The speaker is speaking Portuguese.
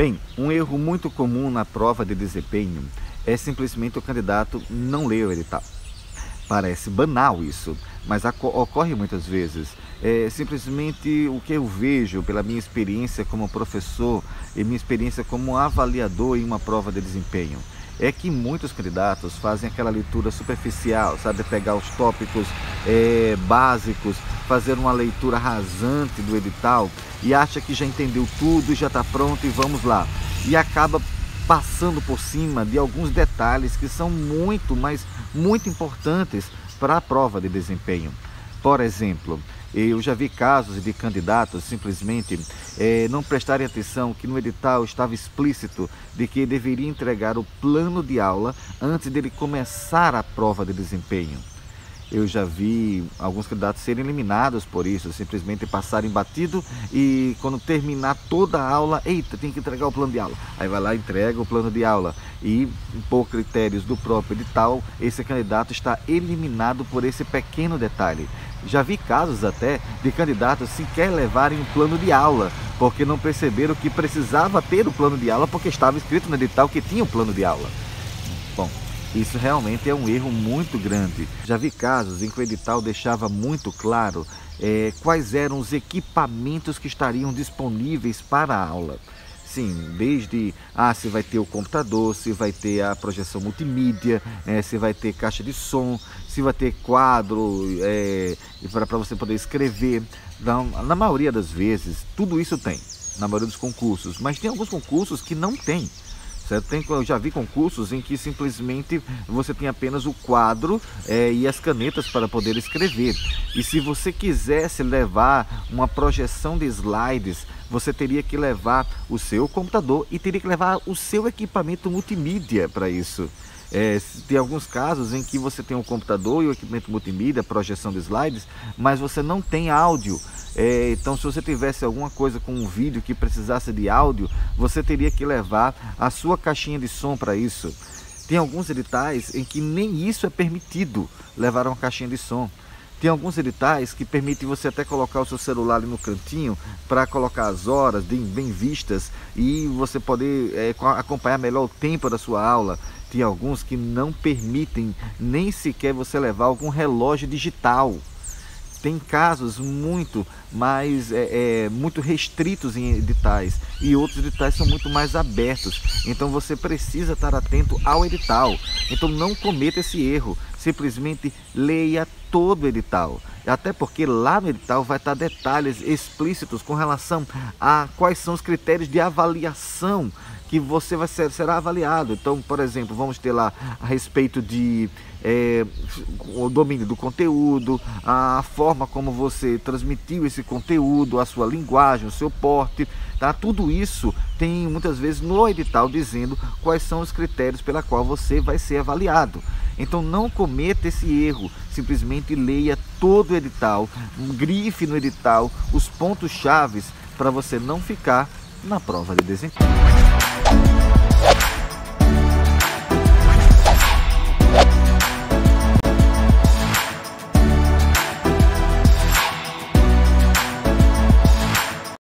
Bem, um erro muito comum na prova de desempenho é simplesmente o candidato não ler o edital. Parece banal isso, mas ocorre muitas vezes. É simplesmente o que eu vejo pela minha experiência como professor e minha experiência como avaliador em uma prova de desempenho. É que muitos candidatos fazem aquela leitura superficial, sabe? Pegar os tópicos básicos, fazer uma leitura rasante do edital e acha que já entendeu tudo, já está pronto e vamos lá. E acaba passando por cima de alguns detalhes que são muito importantes para a prova de desempenho. Por exemplo, eu já vi casos de candidatos simplesmente não prestarem atenção que no edital estava explícito de que deveria entregar o plano de aula antes dele começar a prova de desempenho. Eu já vi alguns candidatos serem eliminados por isso, simplesmente passarem batido e quando terminar toda a aula, eita, tem que entregar o plano de aula. Aí vai lá e entrega o plano de aula e por critérios do próprio edital, esse candidato está eliminado por esse pequeno detalhe. Já vi casos até de candidatos sequer levarem o plano de aula, porque não perceberam que precisava ter o plano de aula porque estava escrito no edital que tinha o plano de aula. Bom, isso realmente é um erro muito grande. Já vi casos em que o edital deixava muito claro quais eram os equipamentos que estariam disponíveis para a aula. Sim, desde se vai ter o computador, se vai ter a projeção multimídia, se vai ter caixa de som, se vai ter quadro para você poder escrever. Na maioria das vezes, tudo isso tem, na maioria dos concursos, mas tem alguns concursos que não tem. Eu já vi concursos em que simplesmente você tem apenas o quadro e as canetas para poder escrever. E se você quisesse levar uma projeção de slides, você teria que levar o seu computador e teria que levar o seu equipamento multimídia para isso. Tem alguns casos em que você tem o computador e o equipamento multimídia, projeção de slides, mas você não tem áudio. Então, se você tivesse alguma coisa com um vídeo que precisasse de áudio, você teria que levar a sua caixinha de som para isso. Tem alguns editais em que nem isso é permitido, levar uma caixinha de som. Tem alguns editais que permitem você até colocar o seu celular ali no cantinho para colocar as horas bem vistas e você poder acompanhar melhor o tempo da sua aula. Tem alguns que não permitem nem sequer você levar algum relógio digital. Tem casos muito restritos em editais e outros editais são muito mais abertos. Então você precisa estar atento ao edital. Então não cometa esse erro. Simplesmente leia todo o edital. Até porque lá no edital vai estar detalhes explícitos com relação a quais são os critérios de avaliação que você será avaliado. Então, por exemplo, vamos ter lá a respeito de o domínio do conteúdo, a forma como você transmitiu esse conteúdo, a sua linguagem, o seu porte, tá? Tudo isso tem muitas vezes no edital dizendo quais são os critérios pela qual você vai ser avaliado. Então não cometa esse erro, simplesmente leia todo o edital, grife no edital os pontos chaves para você não ficar na prova de desempenho.